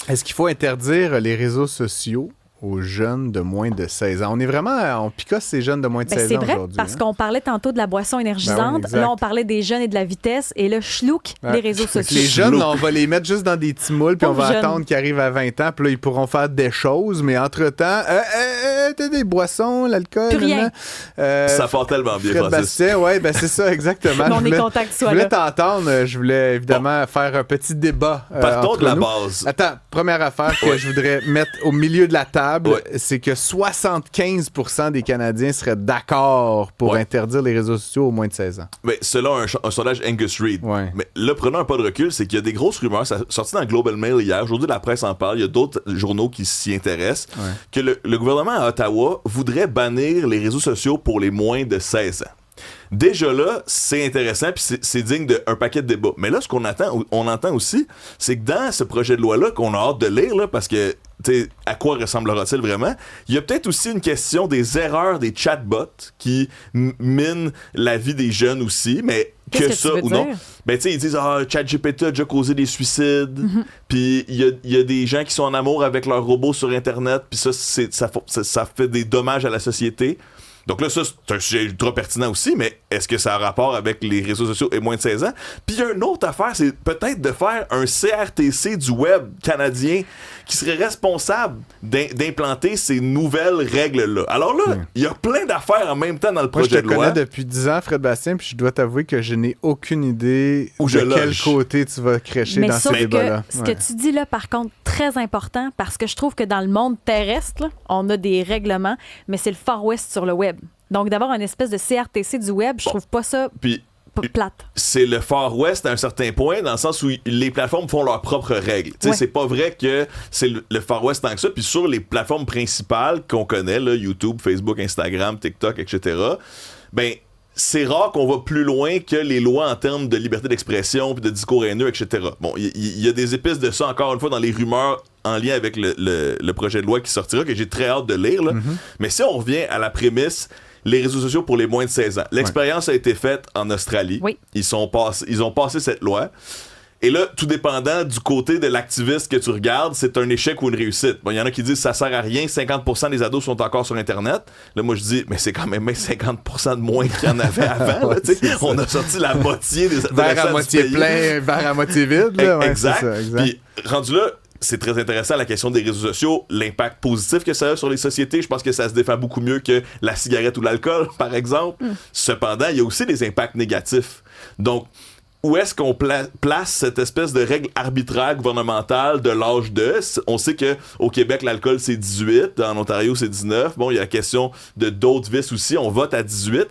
Est-ce qu'il faut interdire les réseaux sociaux aux jeunes de moins de 16 ans? On picosse ces jeunes de moins de 16 ans c'est vrai, aujourd'hui. parce qu'on parlait tantôt de la boisson énergisante. Ben oui, là, on parlait des jeunes et de la vitesse. Et là, chlouc, les réseaux sociaux. Les jeunes, on va les mettre juste dans des petits moules, puis on va jeunes. attendre qu'ils arrivent à 20 ans, puis là, ils pourront faire des choses, mais entre-temps, t'as des boissons, l'alcool. Plus rien. Ça part tellement bien, Fred Francis. Bastien, ouais, ben c'est ça, exactement. On est content que tu sois Je voulais là. t'entendre, je voulais évidemment faire un petit débat. Partons entre de la nous. base. Attends, première affaire que je voudrais mettre au milieu de la table, c'est que 75% des Canadiens seraient d'accord pour interdire les réseaux sociaux aux moins de 16 ans. Mais selon un sondage Angus Reid. Ouais. Mais là, prenons un pas de recul, c'est qu'il y a des grosses rumeurs. Ça a sorti dans le Global Mail hier. Aujourd'hui, la presse en parle. Il y a d'autres journaux qui s'y intéressent. Que le gouvernement à Ottawa voudrait bannir les réseaux sociaux pour les moins de 16 ans. Déjà là, c'est intéressant puis c'est digne d'un paquet de débats. Mais là, ce qu'on entend aussi, c'est que dans ce projet de loi-là, qu'on a hâte de lire, là, parce que, à quoi ressemblera-t-il vraiment? Il y a peut-être aussi une question des erreurs des chatbots qui minent la vie des jeunes aussi, mais que ça ou non. Ben, tu sais, ils disent, ChatGPT a déjà causé des suicides, puis il y a des gens qui sont en amour avec leurs robots sur Internet, puis ça fait des dommages à la société. Donc là, ça, c'est un sujet ultra pertinent aussi, mais est-ce que ça a rapport avec les réseaux sociaux et moins de 16 ans? Puis il y a une autre affaire, c'est peut-être de faire un CRTC du web canadien qui serait responsable d'implanter ces nouvelles règles-là. Alors là, il y a plein d'affaires en même temps dans le projet de loi. Moi, je te connais depuis 10 ans, Fred Bastien, puis je dois t'avouer que je n'ai aucune idée de quel côté tu vas crécher dans ces débats-là. Ce que tu dis là, par contre, très important, parce que je trouve que dans le monde terrestre, là, on a des règlements, mais c'est le Far West sur le web. Donc, d'avoir une espèce de CRTC du web, je trouve pas ça plate. C'est le Far West à un certain point, dans le sens où les plateformes font leurs propres règles. C'est pas vrai que c'est le Far West tant que ça. Puis sur les plateformes principales qu'on connaît, là, YouTube, Facebook, Instagram, TikTok, etc., ben, c'est rare qu'on va plus loin que les lois en termes de liberté d'expression puis de discours haineux, etc. Bon, il y a des épices de ça, encore une fois, dans les rumeurs en lien avec le projet de loi qui sortira, que j'ai très hâte de lire. Là. Mais si on revient à la prémisse, les réseaux sociaux pour les moins de 16 ans. L'expérience a été faite en Australie. Oui. Ils ont passé cette loi. Et là, tout dépendant du côté de l'activiste que tu regardes, c'est un échec ou une réussite. Bon, il y en a qui disent que ça sert à rien, 50% des ados sont encore sur Internet. Là, moi, je dis, mais c'est quand même 50% de moins qu'il y en avait avant. Là, on a sorti la moitié des adolescents verre à moitié du pays. plein, verre à moitié vide. Là. Exact. C'est ça, exact. Puis, rendu là, c'est très intéressant la question des réseaux sociaux, l'impact positif que ça a sur les sociétés. Je pense que ça se défend beaucoup mieux que la cigarette ou l'alcool, par exemple. Cependant, il y a aussi des impacts négatifs. Donc, où est-ce qu'on place cette espèce de règle arbitraire gouvernementale de l'âge de? On sait qu'au Québec, l'alcool, c'est 18. En Ontario, c'est 19. Bon, il y a la question de d'autres vices aussi. On vote à 18.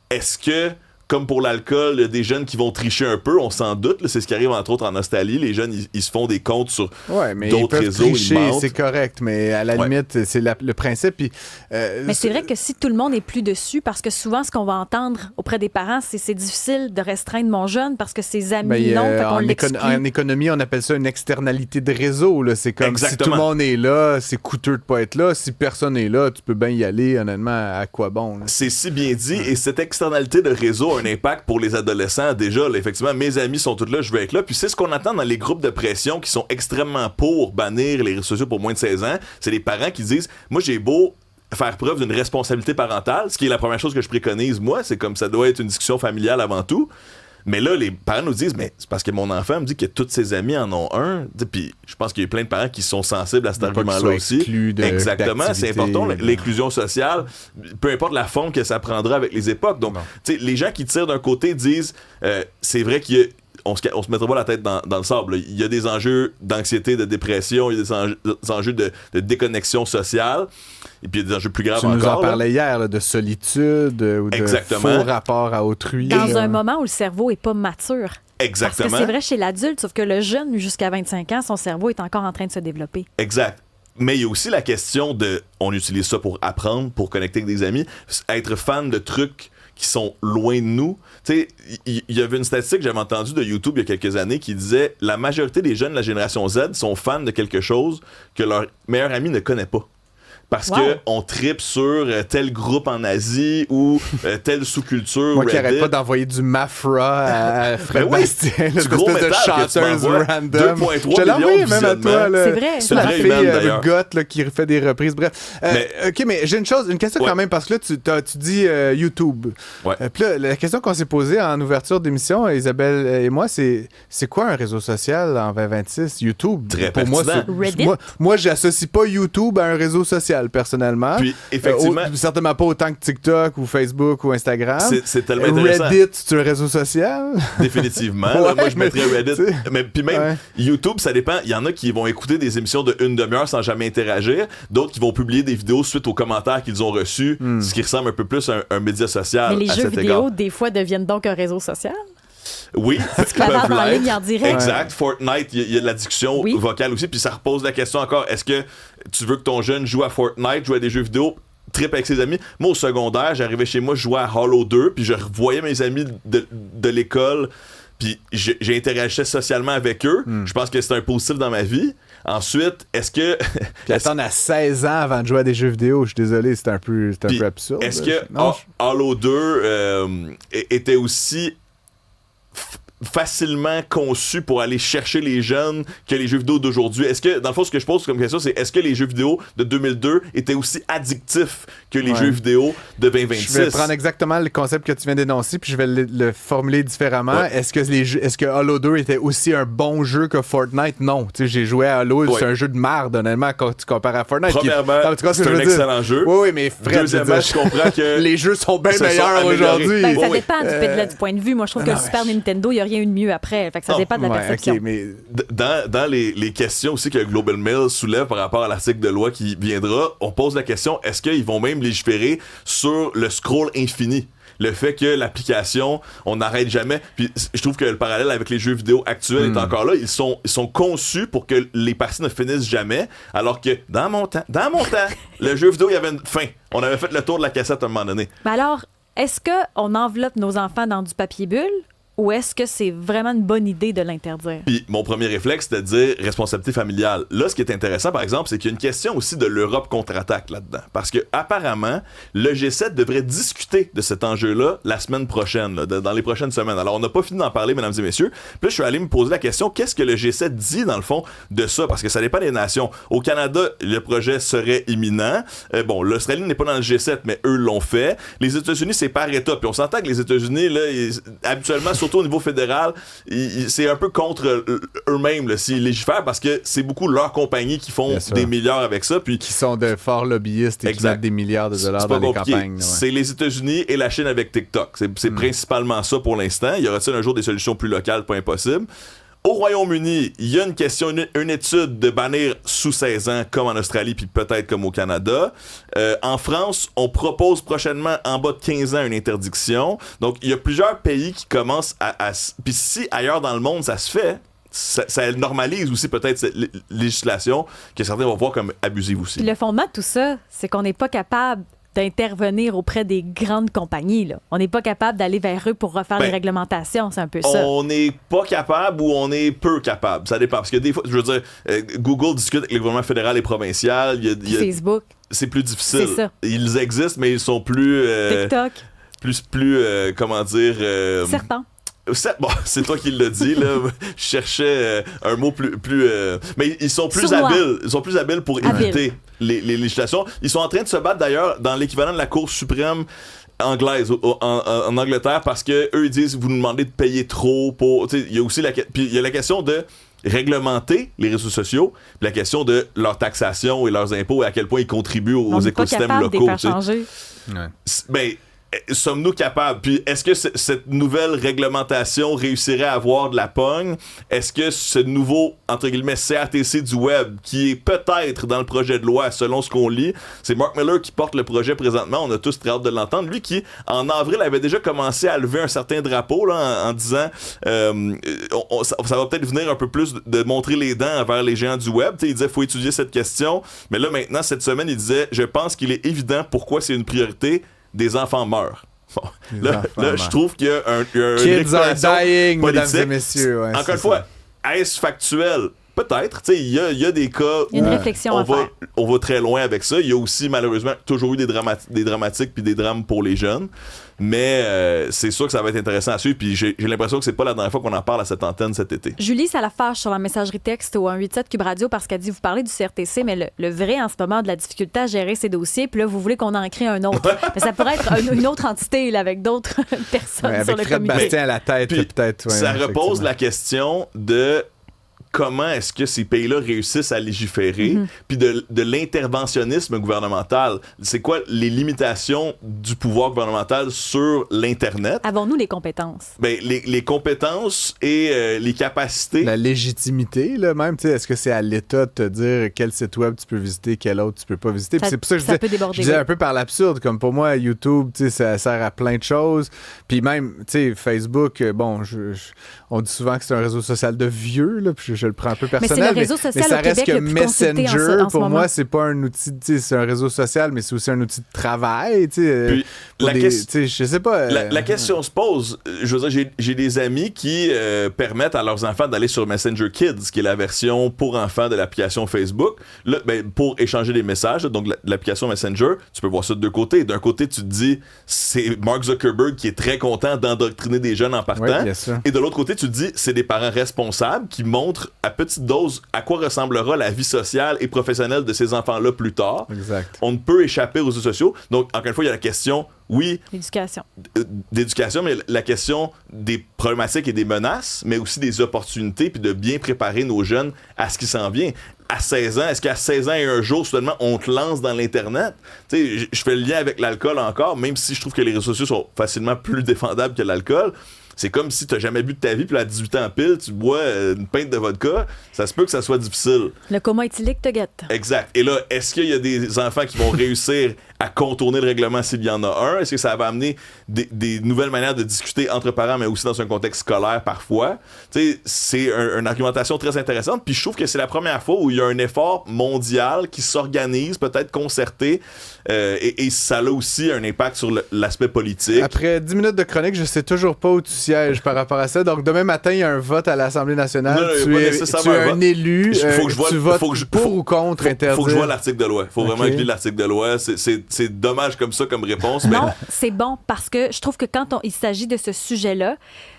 Est-ce que, comme pour l'alcool, il y a des jeunes qui vont tricher un peu? On s'en doute. Là, c'est ce qui arrive, entre autres, en Australie. Les jeunes, ils se font des comptes sur d'autres réseaux. Tricher, c'est correct, mais à la limite, c'est le principe. Puis, mais c'est vrai que si tout le monde n'est plus dessus, parce que souvent, ce qu'on va entendre auprès des parents, c'est difficile de restreindre mon jeune parce que ses amis l'ont, fait qu'on l'exclut. En économie, on appelle ça une externalité de réseau. Là. C'est comme Exactement. si tout le monde est là, c'est coûteux de pas être là. Si personne n'est là, tu peux bien y aller, honnêtement, à quoi bon? Là? C'est si bien dit, et cette externalité de réseau a un impact pour les adolescents. Déjà, là, effectivement, mes amis sont tous là, je veux être là. Puis c'est ce qu'on attend dans les groupes de pression qui sont extrêmement pour bannir les réseaux sociaux pour moins de 16 ans. C'est les parents qui disent, moi j'ai beau faire preuve d'une responsabilité parentale, ce qui est la première chose que je préconise, moi, c'est comme ça doit être une discussion familiale avant tout. Mais là, les parents nous disent, mais c'est parce que mon enfant me dit que tous ses amis en ont un. Puis je pense qu'il y a plein de parents qui sont sensibles à cet argument-là aussi. Exactement, c'est important. L'inclusion sociale, peu importe la forme que ça prendra avec les époques. Donc, les gens qui tirent d'un côté disent, c'est vrai qu'il y a on se mettra pas la tête dans le sable. Là. Il y a des enjeux d'anxiété, de dépression, il y a des enjeux de déconnexion sociale, et puis il y a des enjeux plus graves encore. Tu nous en parlais hier, là, de solitude ou de faux rapport à autrui. Dans un moment où le cerveau est pas mature. Exactement. Parce que c'est vrai chez l'adulte, sauf que le jeune, jusqu'à 25 ans, son cerveau est encore en train de se développer. Exact. Mais il y a aussi la question de, on utilise ça pour apprendre, pour connecter avec des amis, être fan de trucs qui sont loin de nous. Tu sais, il y avait une statistique que j'avais entendue de YouTube il y a quelques années qui disait la majorité des jeunes de la génération Z sont fans de quelque chose que leur meilleur ami ne connaît pas. parce qu'on tripe sur tel groupe en Asie ou telle sous-culture. Moi qui Reddit. arrête pas d'envoyer du Mafra à Fred Bastien, du gros espèce de métal chanteuse random. 2,3 Je te l'ai envoyé même à toi. Là. C'est vrai. C'est la vrai, fille humaine, d'ailleurs. goth qui refait des reprises. Bref. OK, mais j'ai une question quand même, parce que là, tu dis YouTube. Ouais. Puis là, la question qu'on s'est posée en ouverture d'émission, Isabelle et moi, c'est quoi un réseau social en 2026? YouTube. Très pour moi, Reddit? moi, j'associe pas YouTube à un réseau social, personnellement. Puis, effectivement... certainement pas autant que TikTok ou Facebook ou Instagram. C'est tellement intéressant. Reddit, c'est un réseau social? Définitivement. Ouais, moi, je mettrais Reddit. Mais puis même, ouais. YouTube, ça dépend. Il y en a qui vont écouter des émissions de 1 demi-heure sans jamais interagir. D'autres qui vont publier des vidéos suite aux commentaires qu'ils ont reçus, ce qui ressemble un peu plus à un média social. Mais les à jeux cet vidéo, égard. des fois, deviennent donc un réseau social. Oui, Tu bavardes en ligne en direct. Exact. Fortnite, il y a de la discussion vocale aussi. Puis ça repose la question encore, est-ce que tu veux que ton jeune joue à Fortnite, joue à des jeux vidéo, trip avec ses amis? Moi, au secondaire, j'arrivais chez moi, je jouais à Halo 2, puis je revoyais mes amis de l'école, puis j'interagissais socialement avec eux. Je pense que c'est un positif dans ma vie. Ensuite, est-ce que... Puis attendre à 16 ans avant de jouer à des jeux vidéo, je suis désolé, c'est un peu absurde. Est-ce que Halo 2 était aussi facilement conçu pour aller chercher les jeunes que les jeux vidéo d'aujourd'hui? Est-ce que, dans le fond, ce que je pose comme question, c'est est-ce que les jeux vidéo de 2002 étaient aussi addictifs que les jeux vidéo de 2026? Je vais prendre exactement le concept que tu viens d'énoncer, puis je vais le formuler différemment. Ouais. Est-ce que Halo 2 était aussi un bon jeu que Fortnite? Non. Tu sais, j'ai joué à Halo, c'est un jeu de marde, honnêtement, quand tu compares à Fortnite. Premièrement, c'est un excellent jeu. Oui, mais Fred, deuxièmement, je comprends que les jeux sont bien meilleurs aujourd'hui. Ben, ça dépend du point de vue. Moi, je trouve que le Super Nintendo, il n'y a rien eu de mieux après. Fait que ça dépend de la perception. Okay, mais... Dans les questions aussi que Global Mail soulève par rapport à l'article de loi qui viendra, on pose la question, est-ce qu'ils vont même légiférer sur le scroll infini? Le fait que l'application, on n'arrête jamais. Puis je trouve que le parallèle avec les jeux vidéo actuels est encore là. Ils sont conçus pour que les parties ne finissent jamais, alors que dans mon temps, le jeu vidéo, il y avait une fin. On avait fait le tour de la cassette à un moment donné. Mais alors, est-ce qu'on enveloppe nos enfants dans du papier bulle? Ou est-ce que c'est vraiment une bonne idée de l'interdire? Puis mon premier réflexe, c'était de dire responsabilité familiale. Là, ce qui est intéressant, par exemple, c'est qu'il y a une question aussi de l'Europe contre-attaque là-dedans. Parce que apparemment, le G7 devrait discuter de cet enjeu-là la semaine prochaine, là, dans les prochaines semaines. Alors, on n'a pas fini d'en parler, mesdames et messieurs. Puis là, je suis allé me poser la question, qu'est-ce que le G7 dit, dans le fond, de ça? Parce que ça dépend des nations. Au Canada, le projet serait imminent. Bon, l'Australie n'est pas dans le G7, mais eux l'ont fait. Les États-Unis, c'est par État. Puis on s'entend que les États-Unis, là, habituellement, surtout au niveau fédéral, c'est un peu contre eux-mêmes là, s'ils légifèrent, parce que c'est beaucoup leurs compagnies qui font des milliards avec ça. Puis qui sont de forts lobbyistes et qui mettent des milliards de dollars dans les campagnes. Ouais. C'est les États-Unis et la Chine avec TikTok. C'est principalement ça pour l'instant. Il y aura-t-il un jour des solutions plus locales? Pas impossible. Au Royaume-Uni, il y a une question, une étude de bannir sous 16 ans, comme en Australie, puis peut-être comme au Canada. En France, on propose prochainement en bas de 15 ans une interdiction. Donc, il y a plusieurs pays qui commencent à puis si ailleurs dans le monde, ça se fait, ça normalise aussi peut-être cette législation que certains vont voir comme abusive aussi. Puis le fondement de tout ça, c'est qu'on n'est pas capable d'intervenir auprès des grandes compagnies. Là. On n'est pas capable d'aller vers eux pour refaire les réglementations. C'est un peu ça. On n'est pas capable ou on est peu capable. Ça dépend. Parce que des fois, je veux dire, Google discute avec les gouvernements fédéral et provincial. Facebook. C'est plus difficile. C'est ça. Ils existent, mais ils sont plus... TikTok. Plus comment dire... Certains. Bon, c'est toi qui l'as dit, là. Je cherchais un mot plus mais ils sont plus habiles. Ils sont plus habiles pour éviter les législations. Ils sont en train de se battre, d'ailleurs, dans l'équivalent de la Cour suprême anglaise en Angleterre, parce que eux ils disent vous nous demandez de payer trop pour... Il y a aussi puis il y a la question de réglementer les réseaux sociaux, puis la question de leur taxation et leurs impôts et à quel point ils contribuent aux écosystèmes locaux. On n'est pas capable de les faire changer. Ben, sommes-nous capables? Puis est-ce que cette nouvelle réglementation réussirait à avoir de la pogne? Est-ce que ce nouveau, entre guillemets, CRTC du web, qui est peut-être dans le projet de loi, selon ce qu'on lit, c'est Mark Miller qui porte le projet présentement, on a tous très hâte de l'entendre, lui qui, en avril, avait déjà commencé à lever un certain drapeau là, en disant ça va peut-être venir un peu plus de montrer les dents envers les géants du web. T'sais, il disait faut étudier cette question, mais là maintenant, cette semaine, il disait je pense qu'il est évident pourquoi c'est une priorité. Des enfants meurent. Bon. Là, je trouve qu'il y a un Kids are dying, politique. mesdames et messieurs. Ouais, encore une fois, est-ce factuel? Peut-être. Tu sais, il y a des cas où une réflexion on va très loin avec ça. Il y a aussi, malheureusement, toujours eu des dramatiques puis des drames pour les jeunes. Mais c'est sûr que ça va être intéressant à suivre. Puis j'ai l'impression que c'est pas la dernière fois qu'on en parle à cette antenne cet été. Julie, ça la fâche sur la messagerie texte au 187 Cube Radio parce qu'elle dit, vous parlez du CRTC, mais le vrai en ce moment de la difficulté à gérer ces dossiers, puis là, vous voulez qu'on en crée un autre. Mais ça pourrait être une autre entité là, avec d'autres personnes sur le comité. Avec Fred Bastien à la tête, puis, peut-être. Ça repose la question de comment est-ce que ces pays-là réussissent à légiférer, puis de l'interventionnisme gouvernemental. C'est quoi les limitations du pouvoir gouvernemental sur l'Internet? Avons-nous les compétences? Ben, les compétences et les capacités. La légitimité, là, même. Est-ce que c'est à l'État de te dire quel site web tu peux visiter, quel autre tu peux pas visiter? C'est pour ça que je disais un peu par l'absurde. Comme pour moi, YouTube, ça sert à plein de choses. Puis même, Facebook, bon, on dit souvent que c'est un réseau social de vieux, là, puis je le prends un peu personnel. Mais c'est le réseau social mais ça au Québec reste que le plus Messenger, en ce pour moment. moi, c'est pas un outil, c'est un réseau social, mais c'est aussi un outil de travail. Je sais pas. La question se pose. Je veux dire, j'ai des amis qui permettent à leurs enfants d'aller sur Messenger Kids, qui est la version pour enfants de l'application Facebook, là, pour échanger des messages. Donc, l'application Messenger, tu peux voir ça de deux côtés. D'un côté, tu te dis, c'est Mark Zuckerberg qui est très content d'endoctriner des jeunes en partant. Oui, et de l'autre côté, tu te dis, c'est des parents responsables qui montrent à petite dose à quoi ressemblera la vie sociale et professionnelle de ces enfants-là plus tard. Exact. On ne peut échapper aux réseaux sociaux. Donc, encore une fois, il y a la question, oui, d'éducation, mais la question des problématiques et des menaces, mais aussi des opportunités, puis de bien préparer nos jeunes à ce qui s'en vient. À 16 ans, est-ce qu'à 16 ans et un jour, soudainement, on te lance dans l'Internet? Tu sais, je fais le lien avec l'alcool encore, même si je trouve que les réseaux sociaux sont facilement plus défendables que l'alcool. C'est comme si t'as jamais bu de ta vie, puis à 18 ans pile, tu bois une pinte de vodka, ça se peut que ça soit difficile. Le coma éthylique te guette. Exact. Et là, est-ce qu'il y a des enfants qui vont réussir à contourner le règlement s'il y en a un? Est-ce que ça va amener des nouvelles manières de discuter entre parents, mais aussi dans un contexte scolaire parfois? Tu sais, c'est une argumentation très intéressante, puis je trouve que c'est la première fois où il y a un effort mondial qui s'organise, peut-être concerté, et ça a aussi un impact sur l'aspect politique. Après 10 minutes de chronique, je sais toujours pas où tu sièges par rapport à ça. Donc, demain matin, il y a un vote à l'Assemblée nationale. Non, tu es un élu. Tu votes pour ou contre interdire? Faut que je vois l'article de loi. Faut vraiment que je lis l'article de loi. C'est dommage comme ça, comme réponse. Non, c'est bon parce que je trouve que quand il s'agit de ce sujet-là,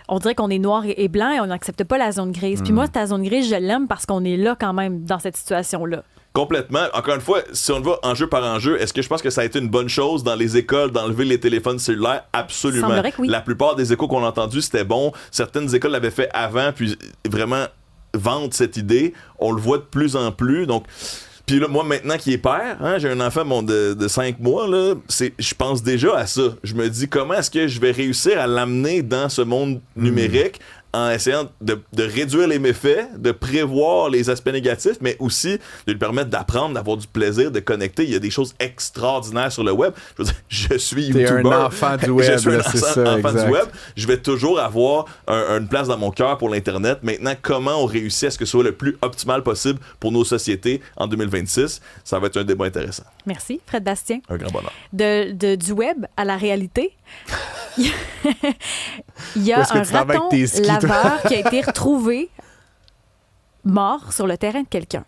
on dirait qu'on est noir et blanc et on n'accepte pas la zone grise. Puis moi, ta zone grise, je l'aime parce qu'on est là quand même dans cette situation-là. Complètement. Encore une fois, si on va enjeu par enjeu, est-ce que je pense que ça a été une bonne chose dans les écoles d'enlever les téléphones cellulaires? Absolument. Semblerait que oui. La plupart des échos qu'on a entendus, c'était bon. Certaines écoles l'avaient fait avant, puis vraiment vendent cette idée. On le voit de plus en plus. Donc, puis là, moi, maintenant qui est père, j'ai un enfant de 5 mois, là, je pense déjà à ça. Je me dis, comment est-ce que je vais réussir à l'amener dans ce monde numérique en essayant de réduire les méfaits, de prévoir les aspects négatifs, mais aussi de lui permettre d'apprendre, d'avoir du plaisir, de connecter. Il y a des choses extraordinaires sur le web. Je veux dire, je suis YouTuber. T'es un enfant du web, je suis un c'est ça, enfant exact. du web. Je vais toujours avoir une place dans mon cœur pour l'Internet. Maintenant, comment on réussit à ce que ce soit le plus optimal possible pour nos sociétés en 2026? Ça va être un débat intéressant. Merci, Fred Bastien. Un grand bonheur. Du web à la réalité, il y a un raton laveur qui a été retrouvé mort sur le terrain de quelqu'un.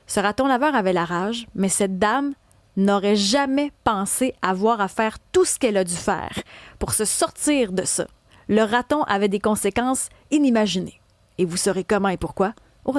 Ce raton laveur avait la rage, mais cette dame n'aurait jamais pensé avoir à faire tout ce qu'elle a dû faire pour se sortir de ça. Le raton avait des conséquences inimaginées. Et vous saurez comment et pourquoi